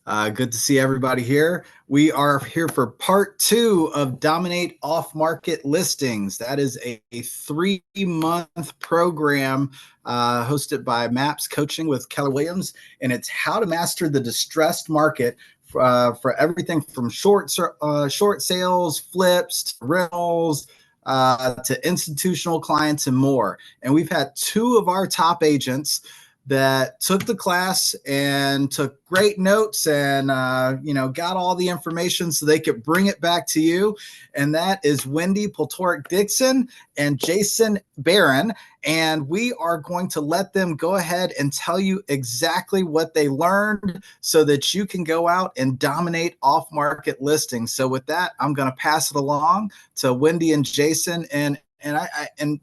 Good to see everybody here. We are here for part two of Dominate Off Market Listings. That is a 3-month program hosted by MAPS Coaching with Keller Williams, and it's how to master the distressed market for everything from short sales, flips, to rentals, to institutional clients and more. And we've had two of our top agents that took the class and took great notes and got all the information so they could bring it back to you. And that is Wendy Dickson and Jason Baran. And we are going to let them go ahead and tell you exactly what they learned so that you can go out and dominate off-market listings. So with that, I'm going to pass it along to Wendy and Jason. And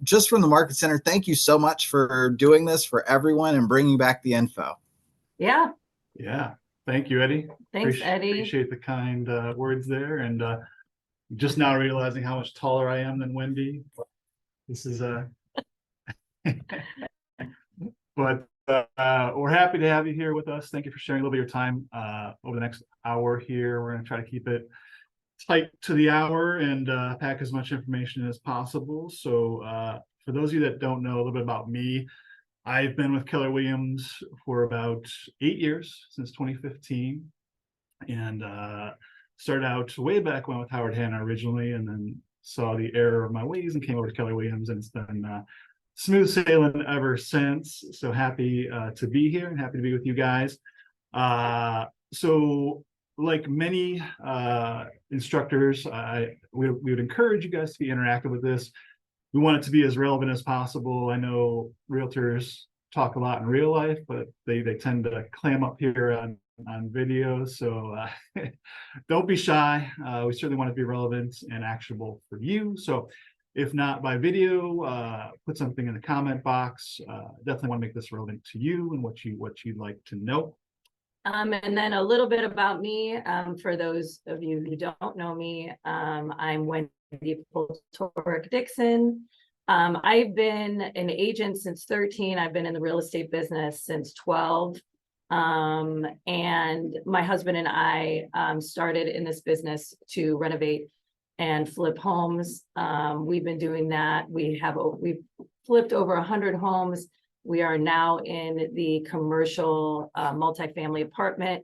just from the Market Center, thank you so much for doing this for everyone and bringing back the info. Yeah. Thank you, Eddie. Thanks, Eddie. Appreciate the kind words there. And just now realizing how much taller I am than Wendy. This is but we're happy to have you here with us. Thank you for sharing a little bit of your time over the next hour here. We're going to try to keep it tight to the hour and pack as much information as possible. So for those of you that don't know a little bit about me, I've been with Keller Williams for about 8 years, since 2015, and started out way back when with Howard Hanna originally, and then saw the error of my ways and came over to Keller Williams, and it's been smooth sailing ever since. So happy to be here and happy to be with you guys. So like many instructors, we would encourage you guys to be interactive with this. We want it to be as relevant as possible. I know realtors talk a lot in real life, but they tend to clam up here on video. So don't be shy. We certainly want to be relevant and actionable for you. So if not by video, put something in the comment box. Definitely want to make this relevant to you and what you'd like to know. And then a little bit about me, for those of you who don't know me, I'm Wendy Dickson. I've been an agent since 13. I've been in the real estate business since 12. And my husband and I started in this business to renovate and flip homes. We've been doing that. We've flipped over 100 homes. We are now in the commercial multifamily apartment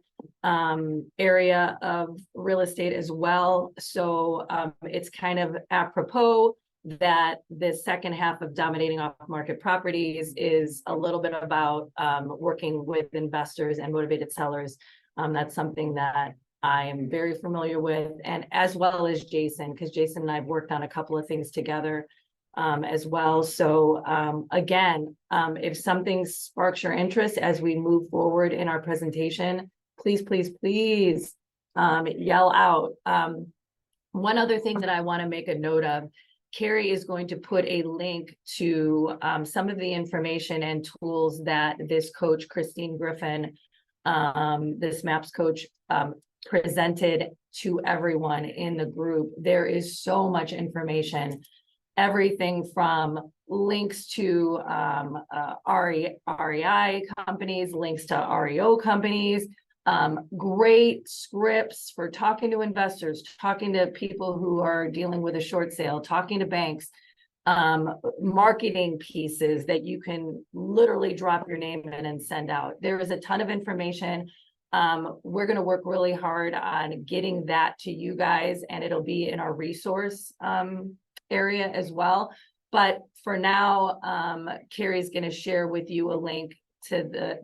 area of real estate as well. So it's kind of apropos that the second half of Dominating Off-Market Properties is a little bit about working with investors and motivated sellers. That's something that I am very familiar with, and as well as Jason, because Jason and I have worked on a couple of things together as well. So again, if something sparks your interest as we move forward in our presentation, please yell out. One other thing that I want to make a note of, Carrie is going to put a link to some of the information and tools that this coach, Christine Griffin, this MAPS coach, presented to everyone in the group. There is so much information. Everything from links to REI companies, links to REO companies, great scripts for talking to investors, talking to people who are dealing with a short sale, talking to banks, marketing pieces that you can literally drop your name in and send out. There is a ton of information. We're going to work really hard on getting that to you guys, and it'll be in our resource area as well. But for now, Carrie's going to share with you a link to the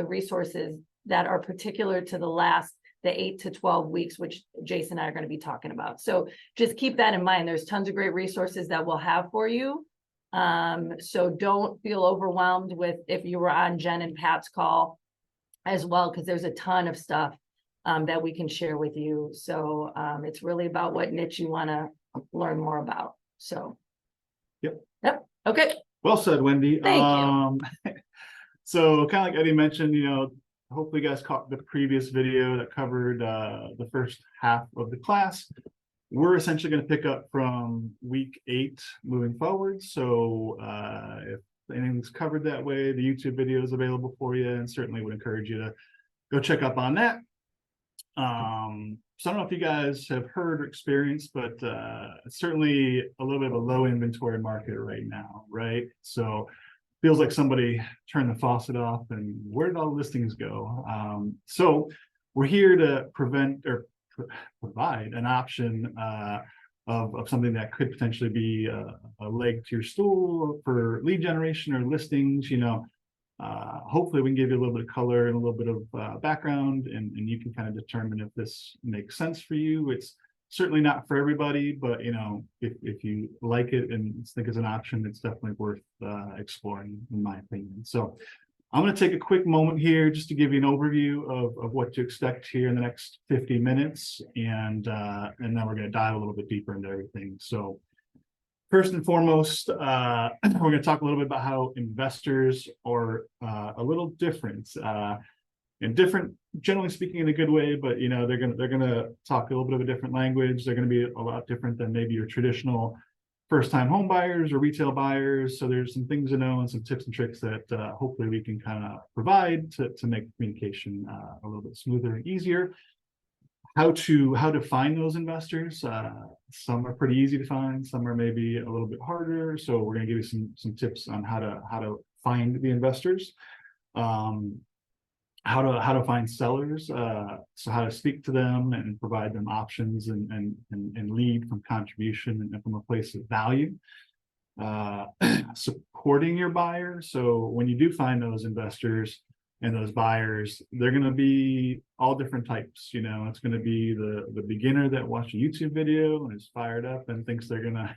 resources that are particular to the 8 to 12 weeks, which Jason and I are going to be talking about. So just keep that in mind. There's tons of great resources that we'll have for you. So don't feel overwhelmed with if you were on Jen and Pat's call as well, because there's a ton of stuff that we can share with you. So it's really about what niche you want to learn more about. So Yep. Okay. Well said, Wendy. Thank you. So kind of like Eddie mentioned, hopefully you guys caught the previous video that covered the first half of the class. We're essentially going to pick up from week 8 moving forward. So if anything's covered that way, the YouTube video is available for you, and certainly would encourage you to go check up on that. So I don't know if you guys have heard or experienced, but it's certainly a little bit of a low inventory market right now, right? So feels like somebody turned the faucet off, and where did all the listings go? So we're here to provide an option of something that could potentially be a leg to your stool for lead generation or listings. Hopefully we can give you a little bit of color and a little bit of background, and you can kind of determine if this makes sense for you. It's certainly not for everybody, but if you like it and think it's an option, it's definitely worth exploring, in my opinion. So I'm going to take a quick moment here just to give you an overview of what to expect here in the next 50 minutes, and then we're going to dive a little bit deeper into everything. So first and foremost, we're going to talk a little bit about how investors are a little different, and different, generally speaking, in a good way. But they're gonna talk a little bit of a different language. They're going to be a lot different than maybe your traditional first-time home buyers or retail buyers. So there's some things to know and some tips and tricks that hopefully we can kind of provide to make communication a little bit smoother and easier. How to find those investors. Some are pretty easy to find, some are maybe a little bit harder. So we're going to give you some tips on how to find the investors, how to find sellers, so how to speak to them and provide them options and lead from contribution and from a place of value. Supporting your buyer. So when you do find those investors and those buyers, they're going to be all different types. It's going to be the beginner that watched a YouTube video and is fired up and thinks they're gonna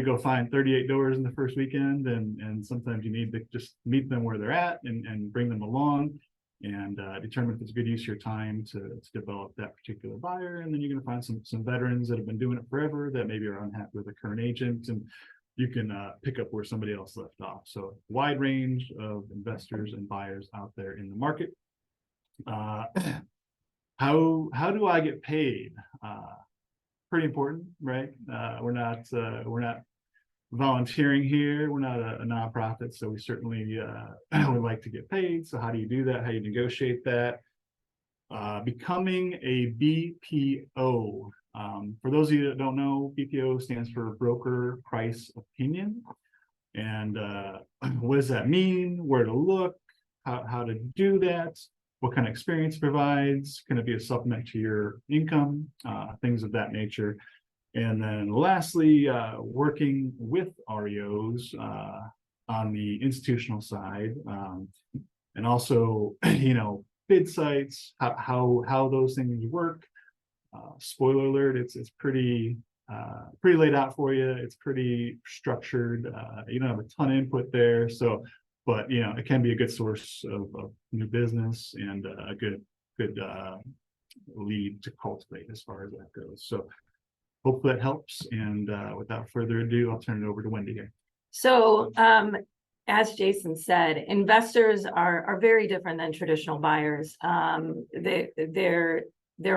go find 38 doors in the first weekend, and sometimes you need to just meet them where they're at and bring them along and determine if it's a good use of your time to develop that particular buyer. And then you're going to find some veterans that have been doing it forever that maybe are unhappy with the current agent, and you can pick up where somebody else left off. So wide range of investors and buyers out there in the market. How do I get paid? Pretty important, right? We're not volunteering here. We're not a nonprofit, so we certainly would like to get paid. So how do you do that? How do you negotiate that? Becoming a BPO. For those of you that don't know, BPO stands for Broker Price Opinion. And what does that mean? Where to look? How to do that? What kind of experience it provides? Can it be a supplement to your income? Things of that nature. And then lastly, working with REOs on the institutional side, and also, bid sites, how those things work. Spoiler alert, it's pretty laid out for you. It's pretty structured. You don't have a ton of input there. So, but it can be a good source of new business and a good lead to cultivate as far as that goes. So hopefully that helps. And without further ado, I'll turn it over to Wendy here. So, as Jason said, investors are very different than traditional buyers. There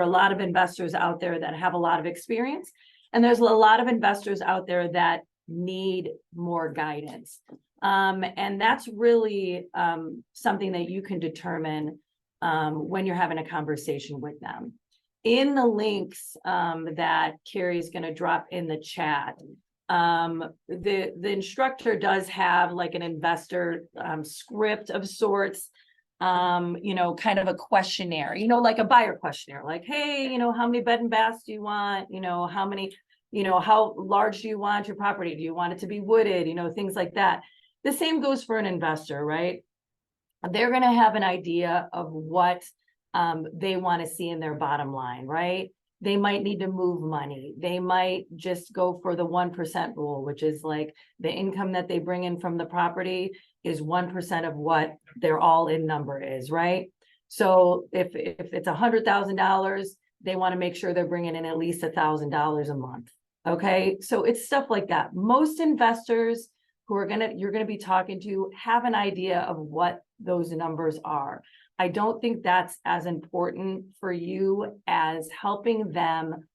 are a lot of investors out there that have a lot of experience, and there's a lot of investors out there that need more guidance. And that's really something that you can determine when you're having a conversation with them. In the links that Carrie is going to drop in the chat, the instructor does have like an investor script of sorts, kind of a questionnaire, like a buyer questionnaire, like, hey, how many bed and baths do you want? How many, how large do you want your property? Do you want it to be wooded? Things like that. The same goes for an investor, right? They're going to have an idea of what they want to see in their bottom line, right? They might need to move money. They might just go for the 1% rule, which is like the income that they bring in from the property is 1% of what their all-in number is, right? So if it's $100,000, they want to make sure they're bringing in at least $1,000 a month. Okay, so it's stuff like that. Most investors who you're gonna be talking to have an idea of what those numbers are. I don't think that's as important for you as helping them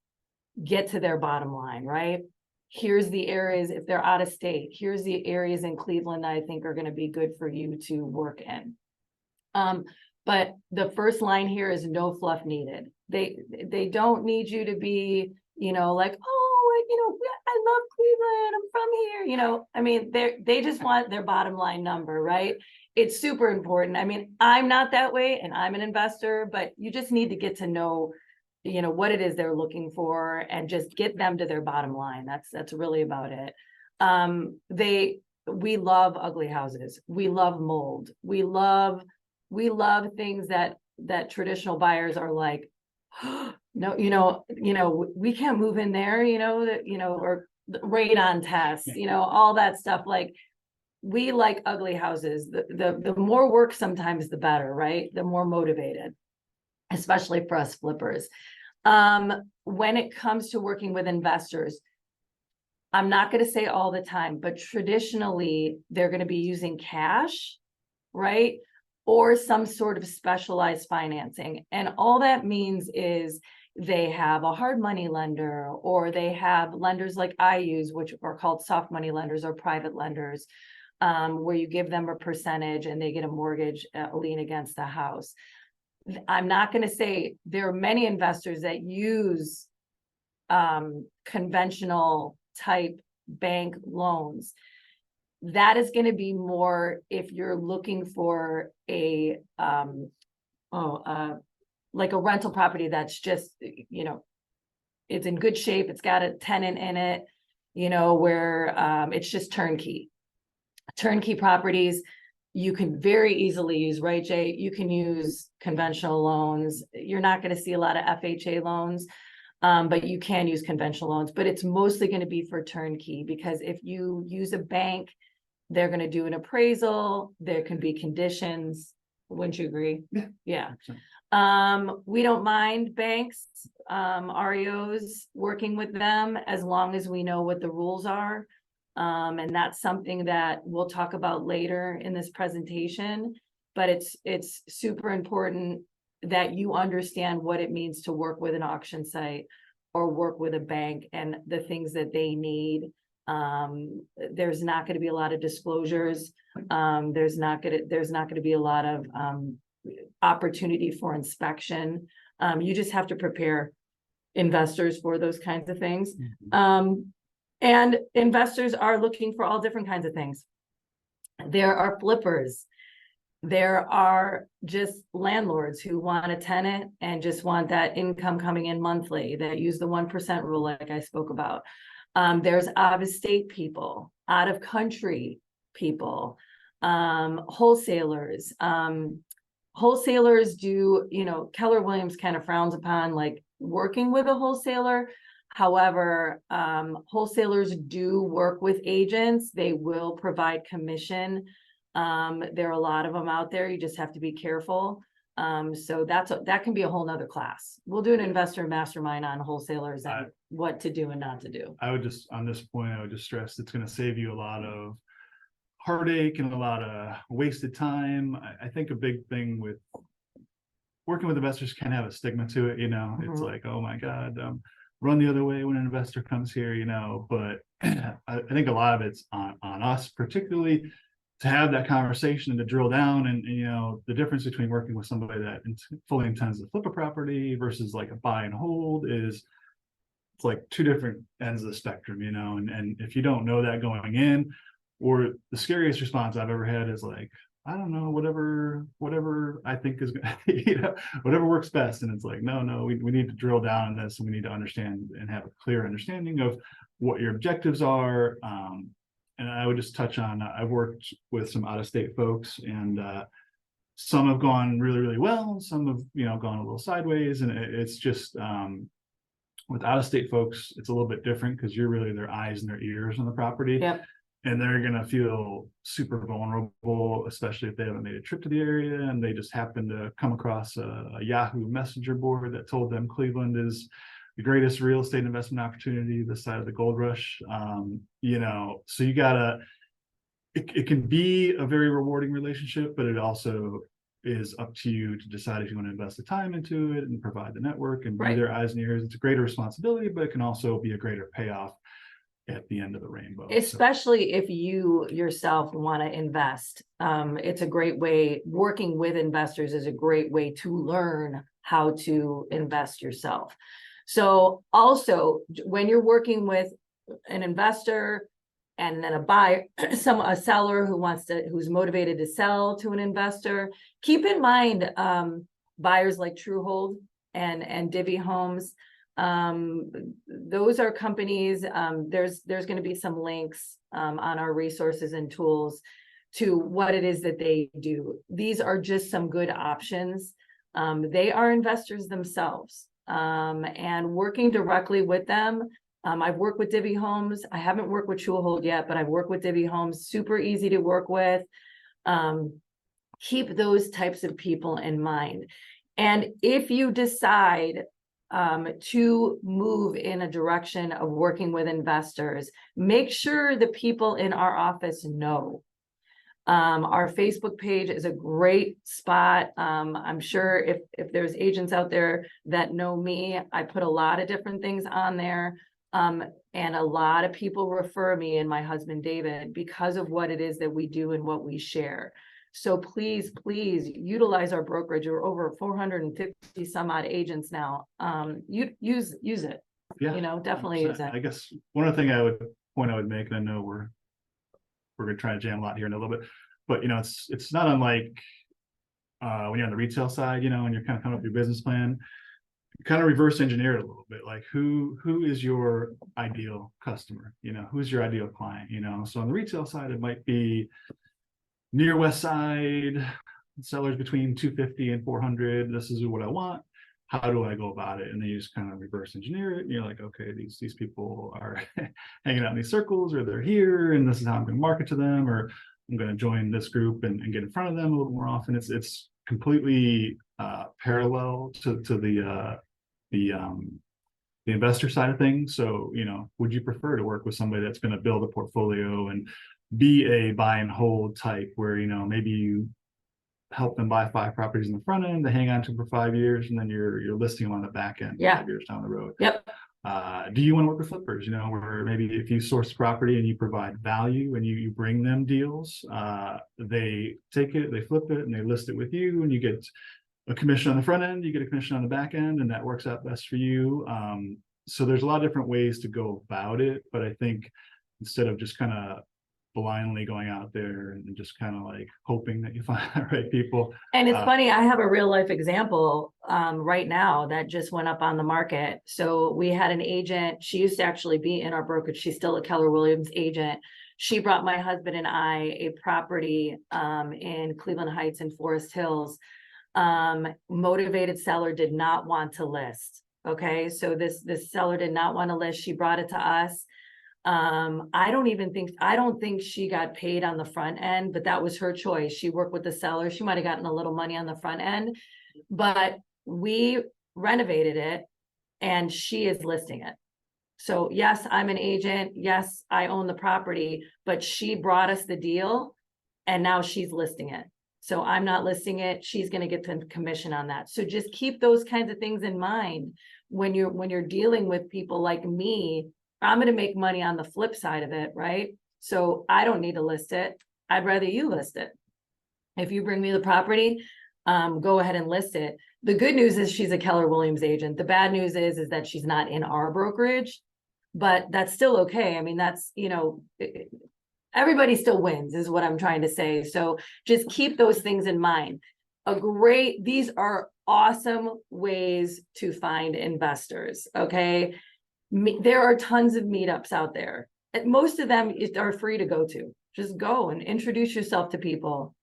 get to their bottom line, right? Here's the areas, if they're out of state, here's the areas in Cleveland that I think are going to be good for you to work in. But the first line here is no fluff needed. They don't need you to be, like, oh, I love Cleveland, I'm from here, I mean, they just want their bottom line number, right? It's super important. I mean, I'm not that way and I'm an investor, but you just need to get to know, what it is they're looking for and just get them to their bottom line. That's really about it. We love ugly houses. We love mold. We love things that traditional buyers are like, no, we can't move in there, or radon tests, all that stuff. Like, we like ugly houses. The more work sometimes the better, right? The more motivated, especially for us flippers. When it comes to working with investors, I'm not going to say all the time, but traditionally they're going to be using cash, right? Or some sort of specialized financing. And all that means is they have a hard money lender, or they have lenders like I use, which are called soft money lenders or private lenders, where you give them a percentage and they get a mortgage, a lien against the house. I'm not going to say there are many investors that use conventional type bank loans. That is going to be more if you're looking for a like a rental property that's just, it's in good shape, it's got a tenant in it, where it's just turnkey properties. You can very easily use, right, Jay? You can use conventional loans. You're not going to see a lot of FHA loans, but you can use conventional loans. But it's mostly going to be for turnkey, because if you use a bank, they're going to do an appraisal. There can be conditions. Wouldn't you agree? Yeah. We don't mind banks, REOs, working with them as long as we know what the rules are. And that's something that we'll talk about later in this presentation, but it's super important that you understand what it means to work with an auction site or work with a bank and the things that they need. There's not going to be a lot of disclosures. There's not going to be a lot of opportunity for inspection. You just have to prepare investors for those kinds of things. And investors are looking for all different kinds of things. There are flippers. There are just landlords who want a tenant and just want that income coming in monthly, that use the 1% rule like I spoke about. There's out-of-state people, out-of-country people, wholesalers. Wholesalers do, Keller Williams kind of frowns upon like working with a wholesaler. However, wholesalers do work with agents. They will provide commission. There are a lot of them out there. You just have to be careful. So that can be a whole nother class. We'll do an investor mastermind on wholesalers and what to do and not to do. On this point, I would just stress it's going to save you a lot of heartache and a lot of wasted time. I think a big thing with working with investors can have a stigma to it. It's like, oh my God, run the other way when an investor comes here, but I think a lot of it's on us, particularly to have that conversation and to drill down and the difference between working with somebody that fully intends to flip a property versus like a buy and hold is it's like two different ends of the spectrum, and if you don't know that going in, or the scariest response I've ever had is like, I don't know, whatever I think is whatever works best. And it's like, no, we need to drill down on this, and we need to understand and have a clear understanding of what your objectives are. And I would just touch on, I've worked with some out-of-state folks, and some have gone really, really well. Some have, gone a little sideways. And it's just, with out-of-state folks, it's a little bit different because you're really their eyes and their ears on the property. Yep. And they're going to feel super vulnerable, especially if they haven't made a trip to the area and they just happen to come across a Yahoo Messenger board that told them Cleveland is the greatest real estate investment opportunity this side of the gold rush. So you gotta, it can be a very rewarding relationship, but it also is up to you to decide if you want to invest the time into it and provide the network and be their eyes and ears. It's a greater responsibility, but it can also be a greater payoff at the end of the rainbow. Especially if you yourself want to invest. It's a great way, working with investors is a great way to learn how to invest yourself. So also, when you're working with an investor and then a buyer, a seller who's motivated to sell to an investor, keep in mind buyers like Truehold and Divvy Homes. Those are companies. There's going to be some links on our resources and tools to what it is that they do. These are just some good options. They are investors themselves, and working directly with them. I've worked with Divvy Homes. I haven't worked with Truehold yet, but I've worked with Divvy Homes. Super easy to work with. Keep those types of people in mind. And if you decide to move in a direction of working with investors, make sure the people in our office know. Our Facebook page is a great spot. I'm sure if there's agents out there that know me, I put a lot of different things on there. And a lot of people refer me and my husband, David, because of what it is that we do and what we share. So please utilize our brokerage. We're over 450 some odd agents now. Use it. Yeah, definitely use it. I guess one other thing I would make, and I know we're going to try to jam a lot here in a little bit, but it's not unlike when you're on the retail side, and you're kind of coming up with your business plan, kind of reverse engineer it a little bit. Like who is your ideal customer? Who's your ideal client? So on the retail side, it might be near West Side, sellers between 250 and 400. This is what I want. How do I go about it? And then you just kind of reverse engineer it. And you're like, okay, these people are hanging out in these circles, or they're here, and this is how I'm going to market to them, or I'm going to join this group and get in front of them a little more often. It's completely parallel to the investor side of things. So, would you prefer to work with somebody that's going to build a portfolio and be a buy and hold type, where maybe you help them buy 5 properties in the front end, they hang on to them for 5 years, and then you're listing them on the back end 5 years down the road? Yep. Do you want to work with flippers, where maybe if you source property and you provide value and you bring them deals, they take it, they flip it, and they list it with you, and you get a commission on the front end, you get a commission on the back end, and that works out best for you. So there's a lot of different ways to go about it, but I think instead of just kind of blindly going out there and just kind of like hoping that you find the right people. And it's funny, I have a real life example right now that just went up on the market. So we had an agent, she used to actually be in our brokerage. She's still a Keller Williams agent. She brought my husband and I a property in Cleveland Heights and Forest Hills. Motivated seller did not want to list. Okay, so this seller did not want to list. She brought it to us. I don't think she got paid on the front end, but that was her choice. She worked with the seller. She might have gotten a little money on the front end, but we renovated it and she is listing it. So yes, I'm an agent. Yes, I own the property, but she brought us the deal and now she's listing it. So I'm not listing it. She's going to get the commission on that. So just keep those kinds of things in mind when you're dealing with people like me. I'm going to make money on the flip side of it, right? So I don't need to list it. I'd rather you list it. If you bring me the property, go ahead and list it. The good news is she's a Keller Williams agent. The bad news is that she's not in our brokerage, but that's still okay. I mean, that's, everybody still wins is what I'm trying to say. So just keep those things in mind. These are awesome ways to find investors. Okay. There are tons of meetups out there. Most of them are free to go to. Just go and introduce yourself to people,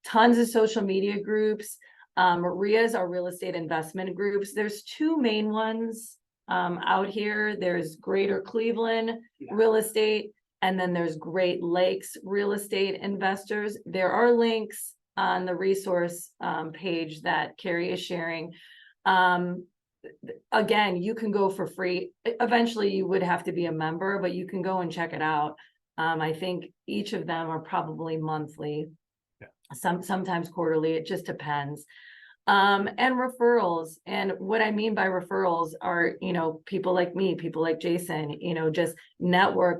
tons of social media groups. RIAs are real estate investment groups. There's 2 main ones out here. There's Greater Cleveland Real Estate, and then there's Great Lakes Real Estate Investors. There are links on the resource page that Carrie is sharing. Again, you can go for free. Eventually you would have to be a member, but you can go and check it out. I think each of them are probably monthly, sometimes quarterly. It just depends. And referrals. And what I mean by referrals are, people like me, people like Jason, just network,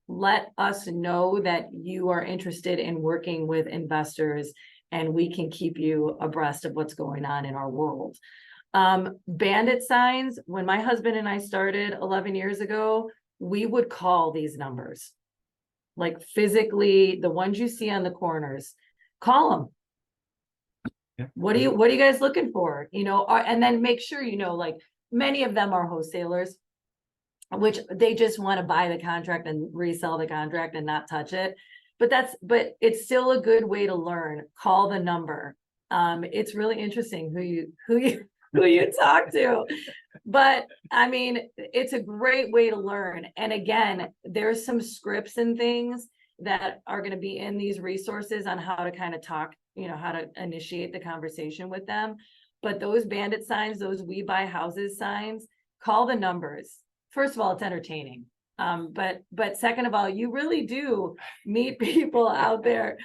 let us know that you are interested in working with investors, and we can keep you abreast of what's going on in our world. Bandit signs, when my husband and I started 11 years ago, we would call these numbers. Like physically, the ones you see on the corners, call them. Yeah. What are you guys looking for? You know, and then make sure, you know, like many of them are wholesalers, which they just want to buy the contract and resell the contract and not touch it. But it's still a good way to learn. Call the number. It's really interesting who you talk to. But I mean, it's a great way to learn. And again, there's some scripts and things that are going to be in these resources on how to kind of talk, you know, how to initiate the conversation with them. But those bandit signs, those we buy houses signs, call the numbers. First of all, it's entertaining. But second of all, you really do meet people out there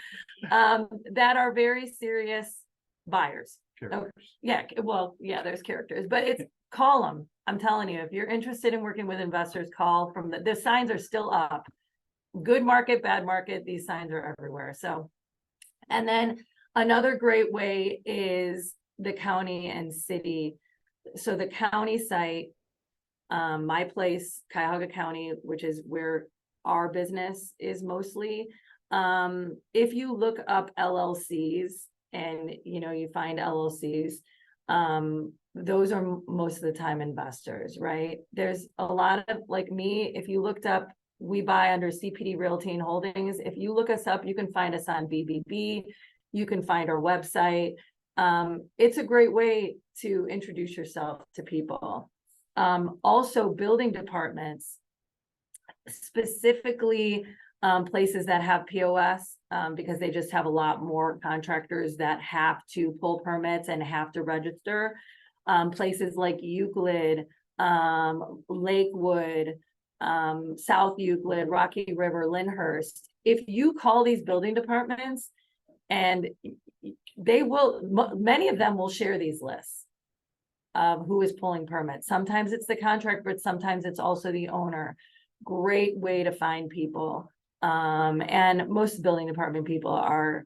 that are very serious buyers. Oh, yeah, well, yeah, there's characters, but it's call them. I'm telling you, if you're interested in working with investors, call from the signs are still up. Good market, bad market, these signs are everywhere. So, and then another great way is the county and city. So the county site, my place, Cuyahoga County, which is where our business is mostly. If you look up LLCs and, you know, you find LLCs, those are most of the time investors, right? There's a lot of, like me, if you looked up, we buy under CPD Realty and Holdings. If you look us up, you can find us on BBB. You can find our website. It's a great way to introduce yourself to people. Also building departments, specifically places that have POS, because they just have a lot more contractors that have to pull permits and have to register. Places like Euclid, Lakewood, South Euclid, Rocky River, Lyndhurst. If you call these building departments, and they will, many of them will share these lists of who is pulling permits. Sometimes it's the contractor, but sometimes it's also the owner. Great way to find people. And most building department people are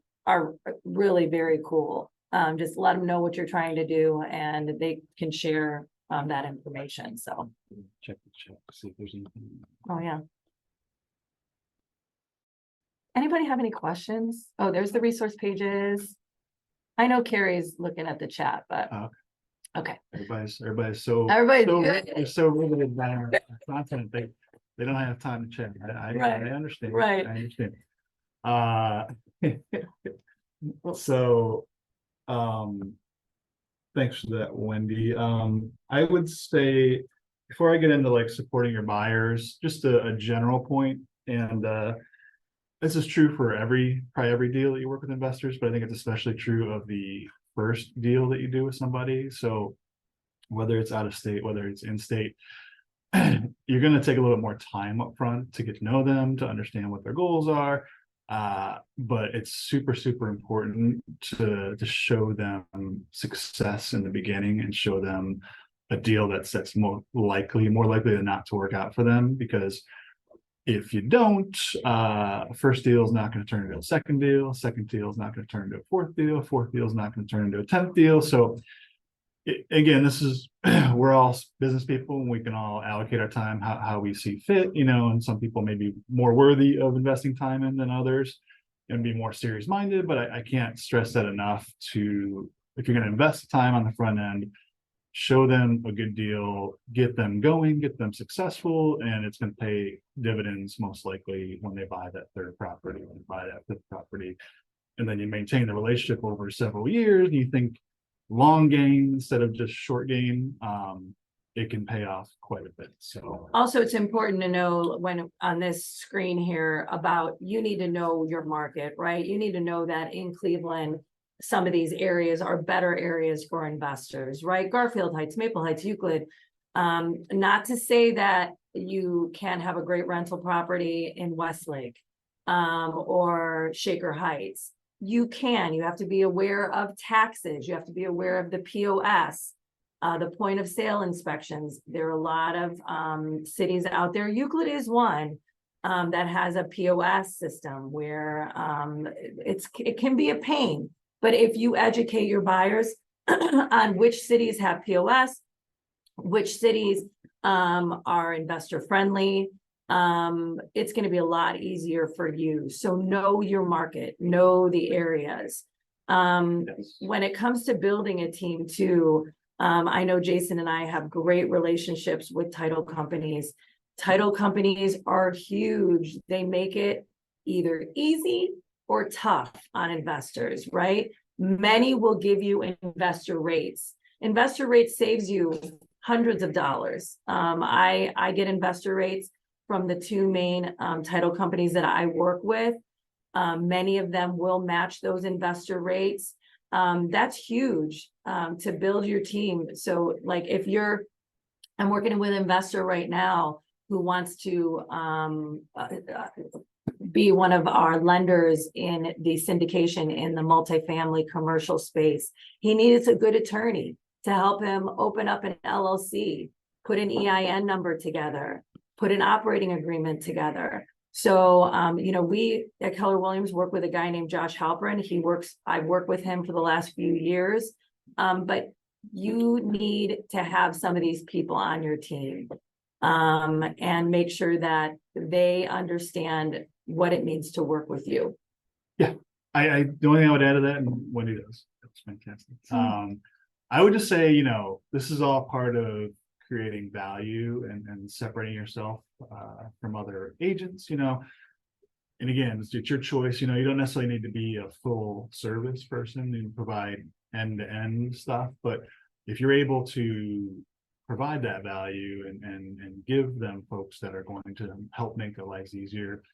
really very cool. Just let them know what you're trying to do, and they can share that information. So Check, see if there's anything. oh yeah. Anybody have any questions? Oh, there's the resource pages. I know Carrie's looking at the chat, but okay. Everybody's so Everybody's so riveted by our content. They don't have time to check. I understand. Right. I understand. So thanks for that, Wendy. I would say, before I get into like supporting your buyers, just a general point, and this is true for probably every deal that you work with investors, but I think it's especially true of the first deal that you do with somebody. So whether it's out of state, whether it's in state, you're going to take a little bit more time up front to get to know them, to understand what their goals are. But it's super, super important to show them success in the beginning and show them a deal that's more likely than not to work out for them. Because if you don't, first deal is not going to turn into a second deal is not going to turn into a fourth deal is not going to turn into a 10th deal. So again, this is we're all business people, and we can all allocate our time how we see fit, you know, and some people may be more worthy of investing time in than others and be more serious minded. But I can't stress that enough. If you're going to invest the time on the front end, show them a good deal, get them going, get them successful, and it's going to pay dividends most likely when they buy that third property, when they buy that fifth property. And then you maintain the relationship over several years, and you think long game instead of just short game. It can pay off quite a bit. So also, it's important to know, when on this screen here, about you need to know your market, right? You need to know that in Cleveland, some of these areas are better areas for investors, right? Garfield Heights, Maple Heights, Euclid. Not to say that you can't have a great rental property in Westlake or Shaker Heights. You have to be aware of taxes. You have to be aware of the POS, the point of sale inspections. There are a lot of cities out there. Euclid is one that has a POS system where it can be a pain. But if you educate your buyers on which cities have POS, which cities are investor friendly, it's going to be a lot easier for you. So know your market, know the areas. When it comes to building a team too, I know Jason and I have great relationships with title companies. Title companies are huge. They make it either easy or tough on investors, right? Many will give you investor rates. Investor rates saves you hundreds of dollars. I get investor rates from the two main title companies that I work with. Many of them will match those investor rates. That's huge to build your team. So like if I'm working with an investor right now who wants to be one of our lenders in the syndication in the multifamily commercial space. He needs a good attorney to help him open up an LLC, put an EIN number together, put an operating agreement together. So, we at Keller Williams work with a guy named Josh Halpern. I've worked with him for the last few years. But you need to have some of these people on your team and make sure that they understand what it means to work with you. Yeah, the only thing I would add to that, and Wendy does, that's fantastic. I would just say, this is all part of creating value and separating yourself from other agents, and again, it's your choice. You don't necessarily need to be a full service person and provide end-to-end stuff, but if you're able to provide that value and give them folks that are going to help make their lives easier,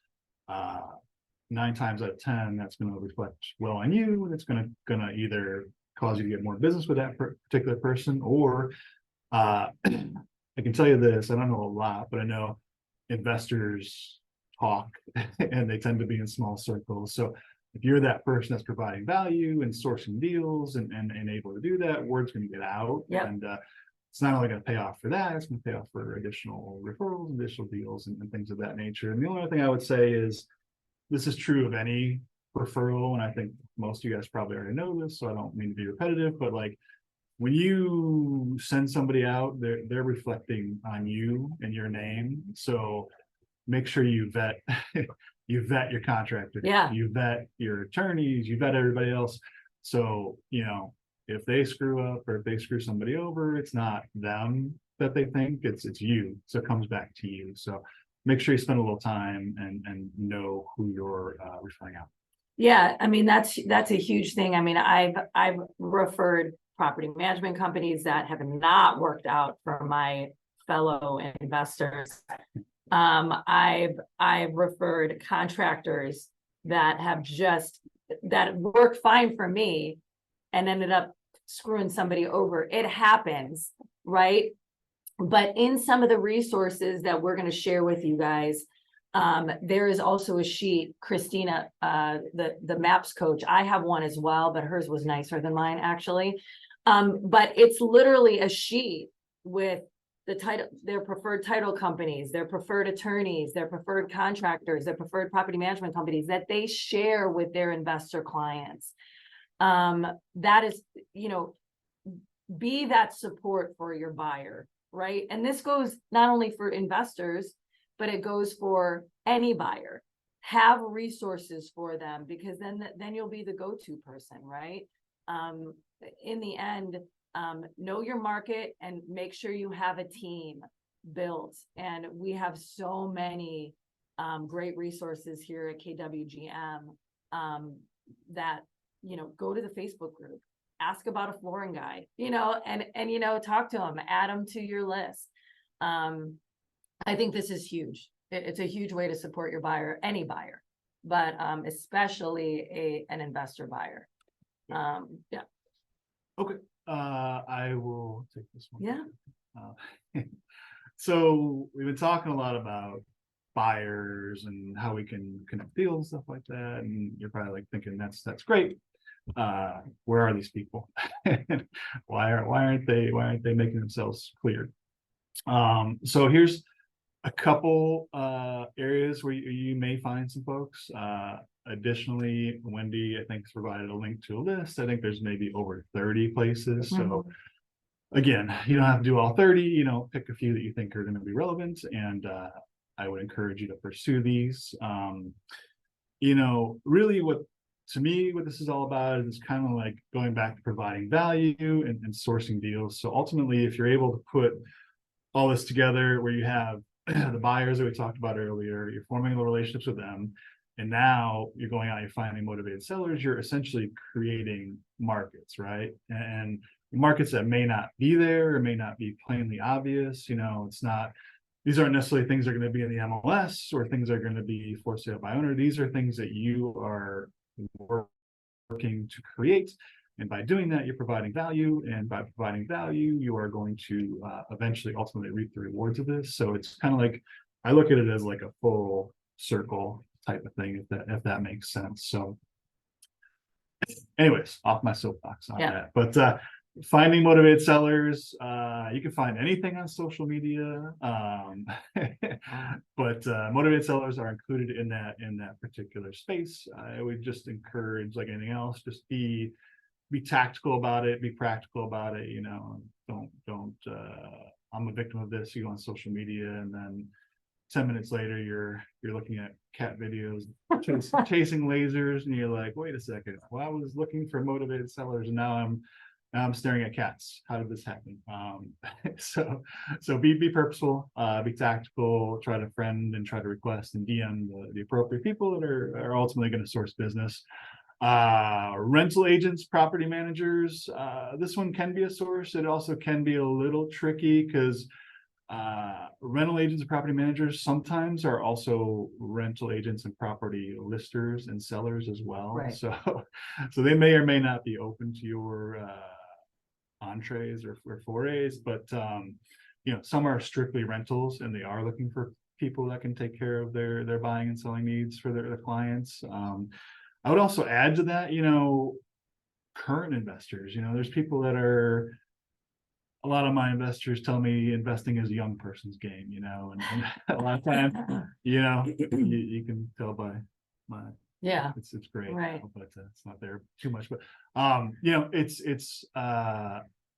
9 times out of 10, that's going to reflect well on you, and it's going to either cause you to get more business with that particular person, or I can tell you this, I don't know a lot, but I know investors talk and they tend to be in small circles. So if you're that person that's providing value and sourcing deals and able to do that, word's going to get out. Yep. And it's not only going to pay off for that, it's going to pay off for additional referrals, additional deals, and things of that nature. And the only other thing I would say is, this is true of any referral, and I think most of you guys probably already know this, so I don't mean to be repetitive, but like when you send somebody out, they're reflecting on you and your name. So make sure you vet you vet your contractor, you vet your attorneys, you vet everybody else. So if they screw up or if they screw somebody over, it's not them that they think, it's you. So it comes back to you. So make sure you spend a little time and know who you're referring out. Yeah, I mean, that's a huge thing. I mean, I've referred property management companies that have not worked out for my fellow investors. I've referred contractors that work fine for me and ended up screwing somebody over. It happens, right? But in some of the resources that we're going to share with you guys, there is also a sheet. Christina, the MAPS coach, I have one as well, but hers was nicer than mine actually. But it's literally a sheet with their preferred title companies, their preferred attorneys, their preferred contractors, their preferred property management companies that they share with their investor clients. That is, be that support for your buyer, right? And this goes not only for investors, but it goes for any buyer. Have resources for them, because then you'll be the go-to person, right? In the end, know your market and make sure you have a team built. And we have so many great resources here at KWGM that, go to the Facebook group, ask about a flooring guy, and talk to them, add them to your list. I think this is huge. It's a huge way to support your buyer, any buyer, but especially an investor buyer. Yeah. Okay. I will take this one. Yeah. So we've been talking a lot about buyers and how we can connect deals and stuff like that. And you're probably thinking that's great. Where are these people? why aren't they making themselves clear? So here's a couple areas where you may find some folks. Additionally, Wendy, I think, has provided a link to a list. I think there's maybe over 30 places. So again, you don't have to do all 30, pick a few that you think are going to be relevant. And I would encourage you to pursue these. Really to me, what this is all about is kind of like going back to providing value and sourcing deals. So ultimately, if you're able to put all this together where you have the buyers that we talked about earlier, you're forming the relationships with them, and now you're going out, you're finding motivated sellers, you're essentially creating markets, right? And markets that may not be there or may not be plainly obvious. These aren't necessarily things that are going to be in the MLS or things that are going to be for sale by owner. These are things that you are working to create. And by doing that, you're providing value. And by providing value, you are going to eventually ultimately reap the rewards of this. So it's kind of like, I look at it as like a full circle type of thing, if that makes sense. So anyways, off my soapbox on that. But finding motivated sellers, you can find anything on social media. But motivated sellers are included in that particular space. I would just encourage, like anything else, just be tactical about it, be practical about it. Don't I'm a victim of this. You go on social media and then 10 minutes later you're looking at cat videos chasing lasers, and you're like, wait a second, well, I was looking for motivated sellers and now I'm staring at cats. How did this happen? So be purposeful, be tactical, try to friend and try to request and DM the appropriate people that are ultimately going to source business. Rental agents, property managers, this one can be a source. It also can be a little tricky because rental agents and property managers sometimes are also rental agents and property listers and sellers as well. Right. So they may or may not be open to your entrees or forays, but some are strictly rentals and they are looking for people that can take care of their buying and selling needs for their clients. I would also add to that, current investors. There's people that are, a lot of my investors tell me investing is a young person's game, and a lot of times, you can tell by my, it's great, right. But it's not there too much. But it's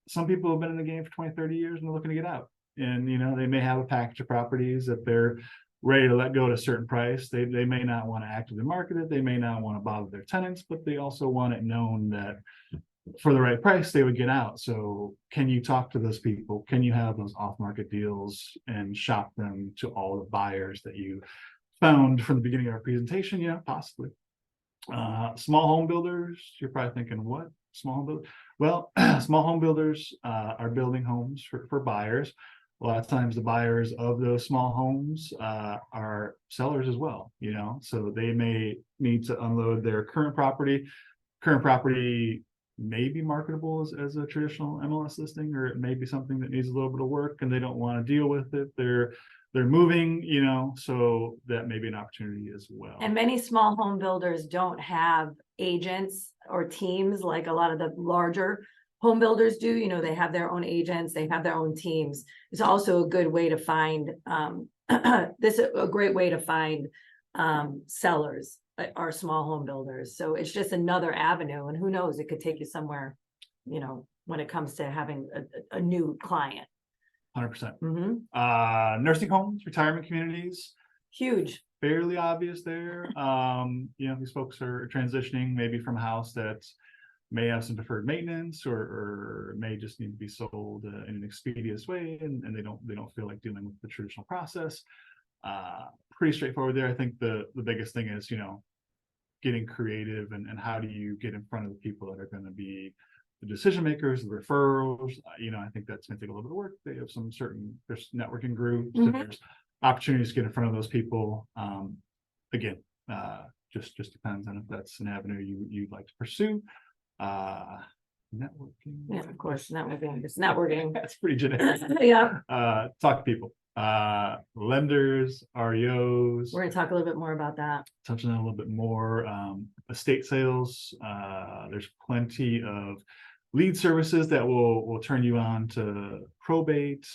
some people have been in the game for 20, 30 years and they're looking to get out, and they may have a package of properties that they're ready to let go at a certain price. They may not want to actively market it, they may not want to bother their tenants, but they also want it known that for the right price they would get out. So can you talk to those people? Can you have those off-market deals and shop them to all the buyers that you found from the beginning of our presentation? Yeah, possibly. Small home builders, you're probably thinking, what? Small home builders? Well, small home builders are building homes for buyers. A lot of times the buyers of those small homes are sellers as well, so they may need to unload their current property. Current property may be marketable as a traditional MLS listing, or it may be something that needs a little bit of work and they don't want to deal with it. They're moving, so that may be an opportunity as well. And many small home builders don't have agents or teams like a lot of the larger home builders do. They have their own agents, they have their own teams. It's also a good way to find this is a great way to find sellers are small home builders. So it's just another avenue, and who knows, it could take you somewhere, when it comes to having a new client. 100%. Mm-hmm. Nursing homes, retirement communities, huge, fairly obvious there. These folks are transitioning maybe from a house that may have some deferred maintenance or may just need to be sold in an expeditious way, and they don't feel like dealing with the traditional process. Pretty straightforward there. I think the biggest thing is getting creative and how do you get in front of the people that are going to be the decision makers, the referrals. I think that's going to take a little bit of work. They have there's networking groups, and there's opportunities to get in front of those people. Again, just depends on if that's an avenue you'd like to pursue. Networking. Yeah, of course, networking. It's networking. That's pretty generic. Yeah. Talk to people. Lenders, REOs. We're going to talk a little bit more about that. Touch on that a little bit more. Estate sales. There's plenty of lead services that will turn you on to probate.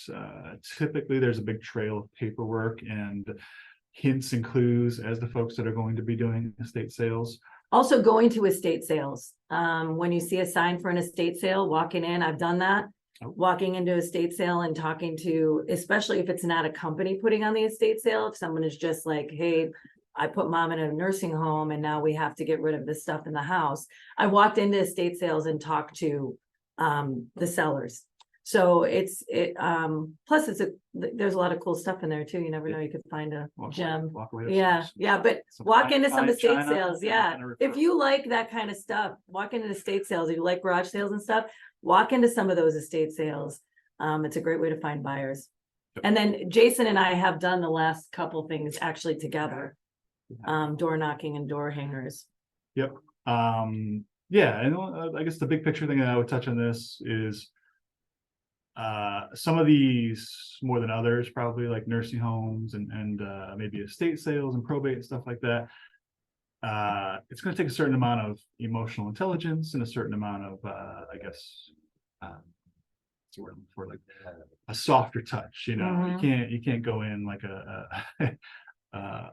Typically, there's a big trail of paperwork and hints and clues as the folks that are going to be doing estate sales? Also going to estate sales. When you see a sign for an estate sale, walking in, I've done that. Oh. Walking into a estate sale and talking to, especially if it's not a company putting on the estate sale, if someone is just like, hey, I put mom in a nursing home and now we have to get rid of this stuff in the house. I walked into estate sales and talked to the sellers. So plus there's a lot of cool stuff in there too. You never know, you could find a gem. Yeah, but walk into some estate sales. Yeah. If you like that kind of stuff, walk into estate sales, if you like garage sales and stuff, walk into some of those estate sales. It's a great way to find buyers. And then Jason and I have done the last couple things actually together. Door knocking and door hangers. Yep. Yeah, and I guess the big picture thing that I would touch on this is some of these more than others, probably like nursing homes and maybe estate sales and probate and stuff like that. It's going to take a certain amount of emotional intelligence and a certain amount of I guess for like a softer touch. You know, you can't go in like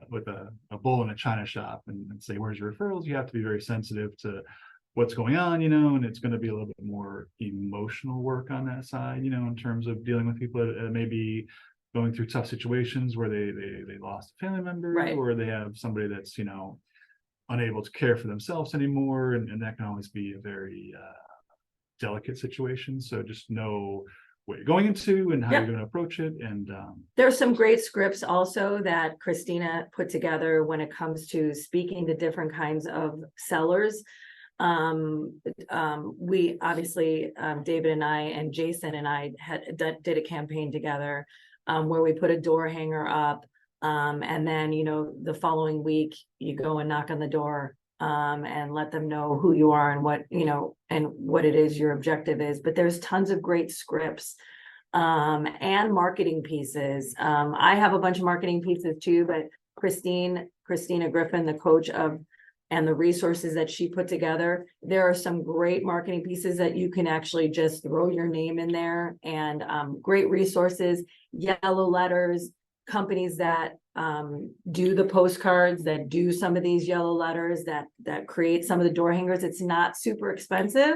with a bull in a china shop and say, where's your referrals? You have to be very sensitive to what's going on, you know, and it's going to be a little bit more emotional work on that side, you know, in terms of dealing with people that may be going through tough situations where they lost a family member, right, or they have somebody that's, you know, unable to care for themselves anymore, and that can always be a very delicate situation. So just know what you're going into and how you're going to approach it. And there's some great scripts also that Christina put together when it comes to speaking to different kinds of sellers. We obviously, David and I and Jason and I did a campaign together where we put a door hanger up, and then, you know, the following week you go and knock on the door and let them know who you are and what, you know, and what it is your objective is. But there's tons of great scripts and marketing pieces. I have a bunch of marketing pieces too, but Christina Griffin, the coach of and the resources that she put together, there are some great marketing pieces that you can actually just throw your name in there, and great resources, yellow letters, companies that do the postcards, that do some of these yellow letters, that create some of the door hangers. It's not super expensive.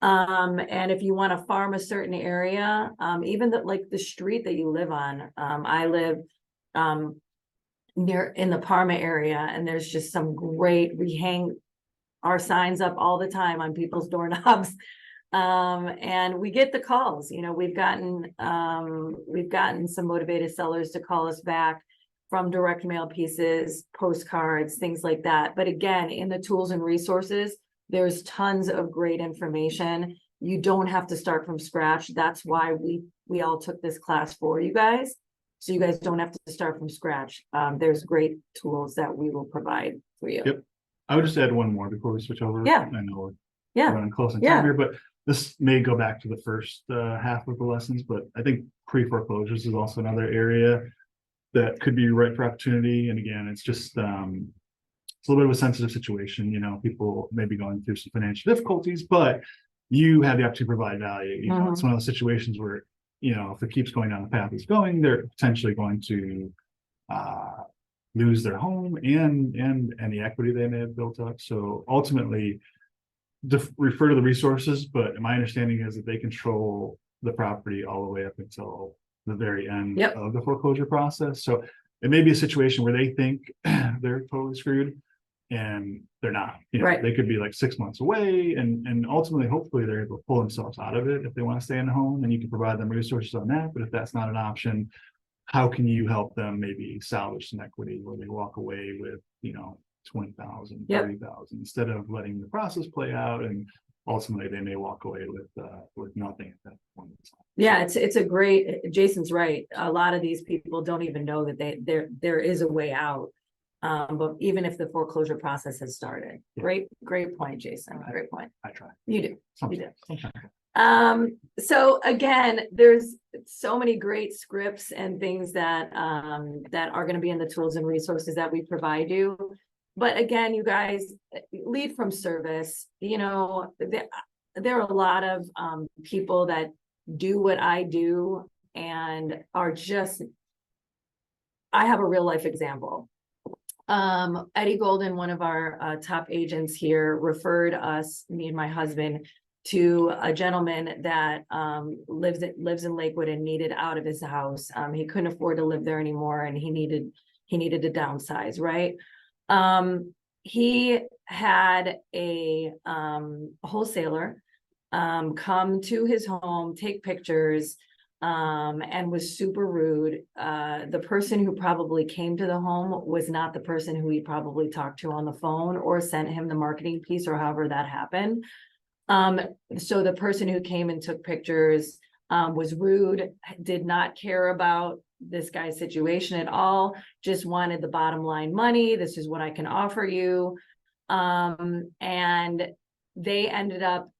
And if you want to farm a certain area, even like the street that you live on, I live near in the Parma area, and there's just some we hang our signs up all the time on people's doorknobs, and we get the calls. You know, we've gotten some motivated sellers to call us back from direct mail pieces, postcards, things like that. But again, in the tools and resources, there's tons of great information. You don't have to start from scratch. That's why we all took this class for you guys. So you guys don't have to start from scratch. There's great tools that we will provide for you. Yep. I would just add one more before we switch over. Yeah. I know we're running close on time here, but this may go back to the first half of the lessons, but I think pre-foreclosures is also another area that could be ripe for opportunity. And again, it's just it's a little bit of a sensitive situation. You know, people may be going through some financial difficulties, but you have the opportunity to provide value. You know, it's one of those situations where, you know, if it keeps going down the path it's going, they're potentially going to lose their home and any equity they may have built up. So ultimately, refer to the resources, but my understanding is that they control the property all the way up until the very end of the foreclosure process. So it may be a situation where they think they're totally screwed and they're not. You know, they could be like 6 months away, and ultimately, hopefully, they're able to pull themselves out of it if they want to stay in the home, and you can provide them resources on that. But if that's not an option, how can you help them maybe salvage some equity where they walk away with, you know, 20,000, 30,000, instead of letting the process play out, and ultimately they may walk away with nothing at that point in time. Yeah, it's a great. Jason's right. A lot of these people don't even know that there is a way out. But even if the foreclosure process has started, great point, Jason. Great point. I try. You do. Sometimes. You do. So again, there's so many great scripts and things that are going to be in the tools and resources that we provide you. But again, you guys, lead from service. You know, there are a lot of people that do what I do and are just, I have a real life example. Eddie Golden, one of our top agents here, referred us, me and my husband, to a gentleman that lives in Lakewood and needed out of his house. He couldn't afford to live there anymore, and he needed to downsize, right? He had a wholesaler come to his home, take pictures, and was super rude. The person who probably came to the home was not the person who he probably talked to on the phone or sent him the marketing piece, or however that happened. So the person who came and took pictures was rude, did not care about this guy's situation at all, just wanted the bottom line money. This is what I can offer you. And they ended up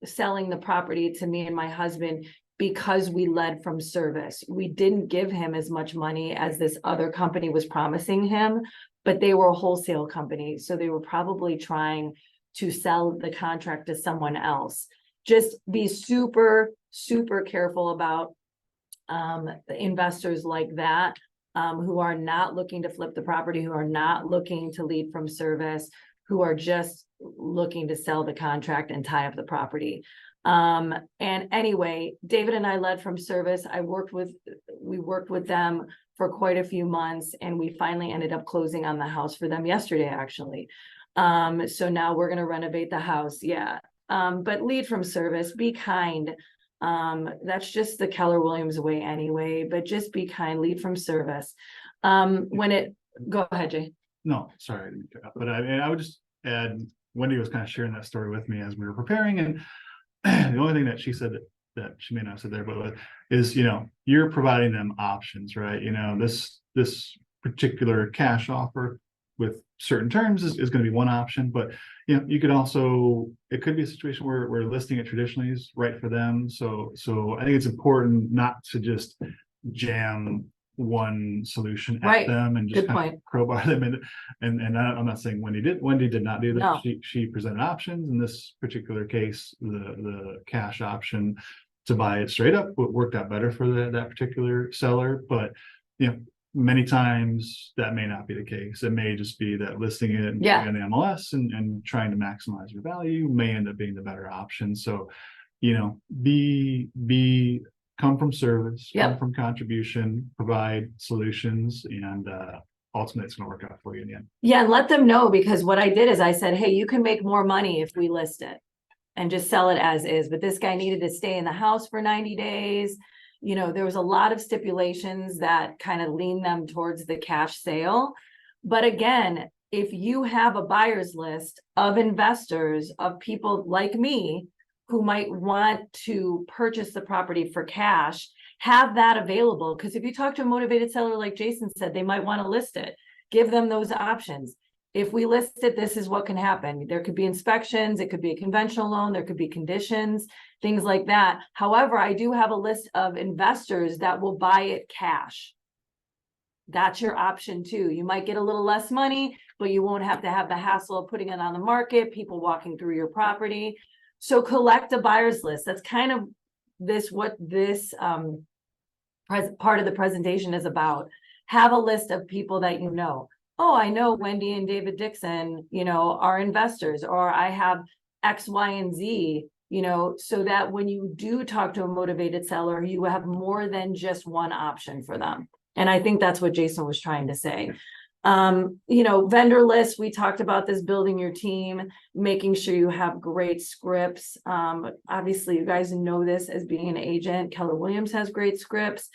selling the property to me and my husband because we led from service. We didn't give him as much money as this other company was promising him, but they were a wholesale company. So they were probably trying to sell the contract to someone else. Just be super, super careful about investors like that, who are not looking to flip the property, who are not looking to lead from service, who are just looking to sell the contract and tie up the property. And anyway, David and I led from service. We worked with them for quite a few months, and we finally ended up closing on the house for them yesterday, actually. So now we're going to renovate the house. Yeah. But lead from service, be kind. That's just the Keller Williams way anyway, but just be kind, lead from service. Go ahead, Jay. No, sorry, I didn't cut out, but I would just add, Wendy was kind of sharing that story with me as we were preparing, and the only thing that she said that she may not have said there, but is, you're providing them options, right? This particular cash offer with certain terms is going to be one option, but you could also, it could be a situation where listing it traditionally is right for them. So I think it's important not to just jam one solution at them and just kind of crowbar them in. And I'm not saying Wendy did not do that. No. She presented options. In this particular case, the cash option to buy it straight up worked out better for that particular seller. But many times that may not be the case. It may just be that listing it in the MLS and trying to maximize your value may end up being the better option. So, come from service, come from contribution, provide solutions, and ultimately it's going to work out for you in the end. Yeah, and let them know, because what I did is I said, hey, you can make more money if we list it and just sell it as is. But this guy needed to stay in the house for 90 days. There was a lot of stipulations that kind of lean them towards the cash sale. But again, if you have a buyer's list of investors, of people like me, who might want to purchase the property for cash, have that available. Because if you talk to a motivated seller, like Jason said, they might want to list it. Give them those options. If we list it, this is what can happen. There could be inspections, it could be a conventional loan, there could be conditions, things like that. However, I do have a list of investors that will buy it cash. That's your option too. You might get a little less money, but you won't have to have the hassle of putting it on the market, people walking through your property. So collect a buyer's list. That's kind of what this part of the presentation is about. Have a list of people that you know. Oh, I know Wendy and David Dickson, are investors, or I have X, Y, and Z, so that when you do talk to a motivated seller, you have more than just one option for them. And I think that's what Jason was trying to say. Vendor lists, we talked about this, building your team, making sure you have great scripts. Obviously you guys know this as being an agent. Keller Williams has great scripts.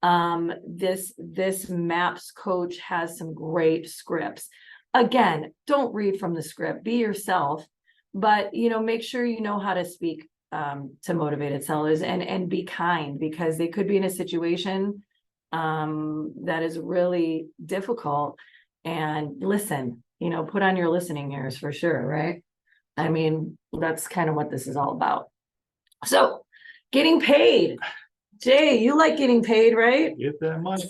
This MAPS coach has some great scripts. Again, don't read from the script, be yourself, but make sure you know how to speak to motivated sellers and be kind, because they could be in a situation that is really difficult. And listen, put on your listening ears for sure, right? I mean, that's kind of what this is all about. So, getting paid. Jay, you like getting paid, right? Get that money.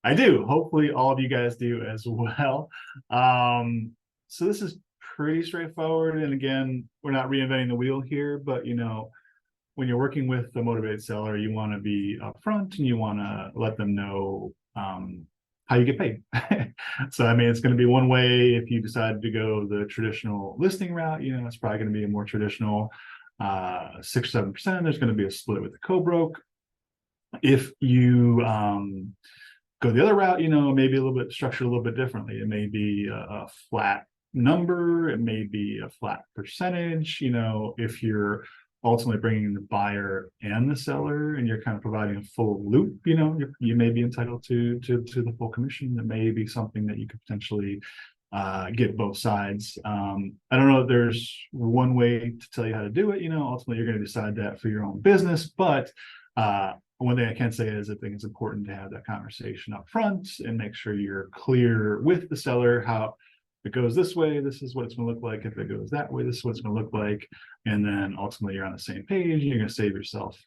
I do. Hopefully all of you guys do as well. So this is pretty straightforward. And again, we're not reinventing the wheel here, but when you're working with a motivated seller, you want to be upfront and you want to let them know how you get paid. So, I mean, it's going to be one way if you decide to go the traditional listing route, you know, it's probably going to be a more traditional 6 or 7%. There's going to be a split with the co-broke. If you go the other route, you know, maybe a little bit structured a little bit differently. It may be a flat number, it may be a flat percentage. You know, if you're ultimately bringing the buyer and the seller and you're kind of providing a full loop, you know, you may be entitled to the full commission. That may be something that you could potentially get both sides. I don't know if there's one way to tell you how to do it. You know, ultimately you're going to decide that for your own business, but one thing I can say is I think it's important to have that conversation up front and make sure you're clear with the seller how if it goes this way, this is what it's going to look like. If it goes that way, this is what it's going to look like. And then ultimately you're on the same page and you're going to save yourself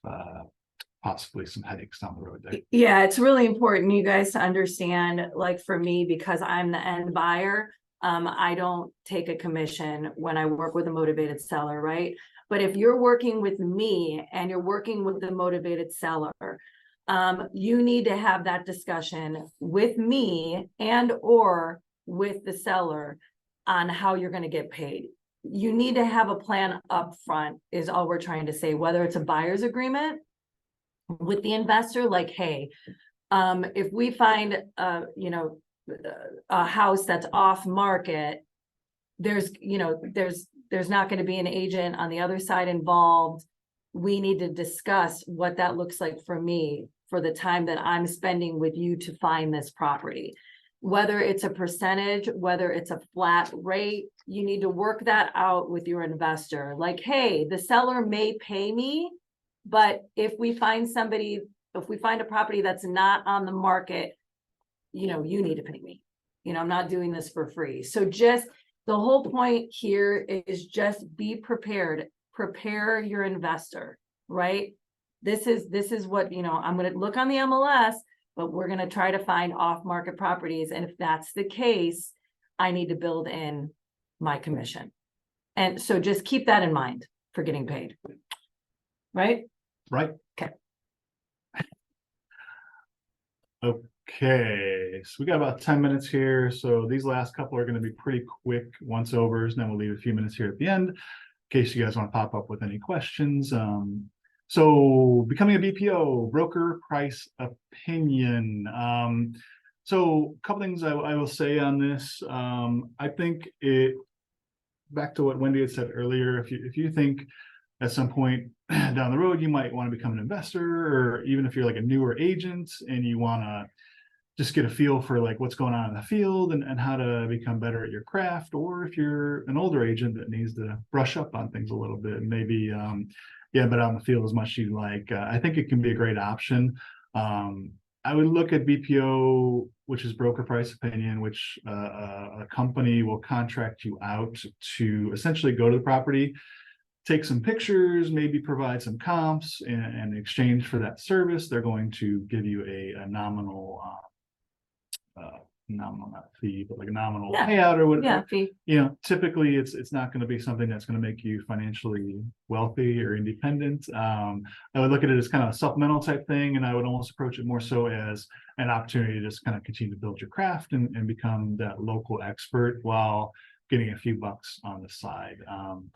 possibly some headaches down the road there. Yeah, it's really important, you guys, to understand, like for me, because I'm the end buyer, I don't take a commission when I work with a motivated seller, right? But if you're working with me and you're working with the motivated seller, you need to have that discussion with me and or with the seller on how you're going to get paid. You need to have a plan up front is all we're trying to say, whether it's a buyer's agreement with the investor, like, hey, if we find a house that's off market, there's not going to be an agent on the other side involved. We need to discuss what that looks like for me for the time that I'm spending with you to find this property. Whether it's a percentage, whether it's a flat rate, you need to work that out with your investor. Like, hey, the seller may pay me, but if we find a property that's not on the market, you know, you need to pay me. You know, I'm not doing this for free. So just the whole point here is just be prepared. Prepare your investor, right? This is what, you know, I'm going to look on the MLS, but we're going to try to find off-market properties. And if that's the case, I need to build in my commission. And so just keep that in mind for getting paid. Right? Right. Okay. Okay, so we got about 10 minutes here. So these last couple are going to be pretty quick once overs, and then we'll leave a few minutes here at the end in case you guys want to pop up with any questions. So becoming a BPO, broker price opinion. So a couple things I will say on this. I think back to what Wendy had said earlier, if you think at some point down the road you might want to become an investor, or even if you're like a newer agent and you want to just get a feel for like what's going on in the field and how to become better at your craft, or if you're an older agent that needs to brush up on things a little bit and maybe but on the field as much as you like, I think it can be a great option. I would look at BPO, which is broker price opinion, which a company will contract you out to essentially go to the property, take some pictures, maybe provide some comps, and in exchange for that service, they're going to give you a nominal, not fee, but like a nominal payout or whatever. Yeah, fee. You know, typically it's not going to be something that's going to make you financially wealthy or independent. I would look at it as kind of a supplemental type thing, and I would almost approach it more so as an opportunity to just kind of continue to build your craft and become that local expert while getting a few bucks on the side.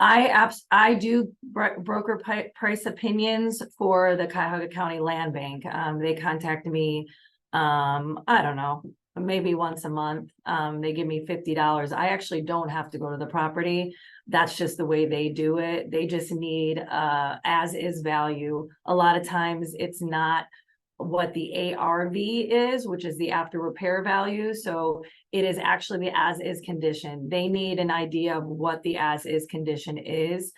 I do broker price opinions for the Cuyahoga County Land Bank. They contact me, I don't know, maybe once a month. They give me $50. I actually don't have to go to the property. That's just the way they do it. They just need as is value. A lot of times it's not what the ARV is, which is the after repair value. So it is actually the as is condition. They need an idea of what the as is condition is.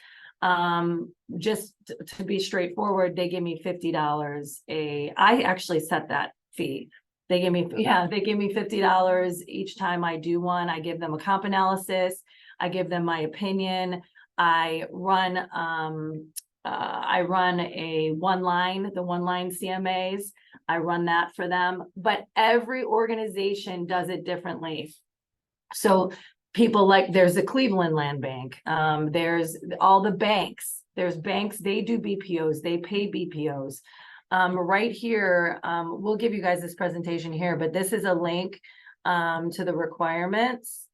Just to be straightforward, they give me $50. I actually set that fee. They give me $50 each time I do one. I give them a comp analysis. I give them my opinion. I run the one line CMAs. I run that for them, but every organization does it differently. So people like, there's the Cleveland Land Bank. There's all the banks. There's banks, they do BPOs, they pay BPOs. Right here, we'll give you guys this presentation here, but this is a link to the requirements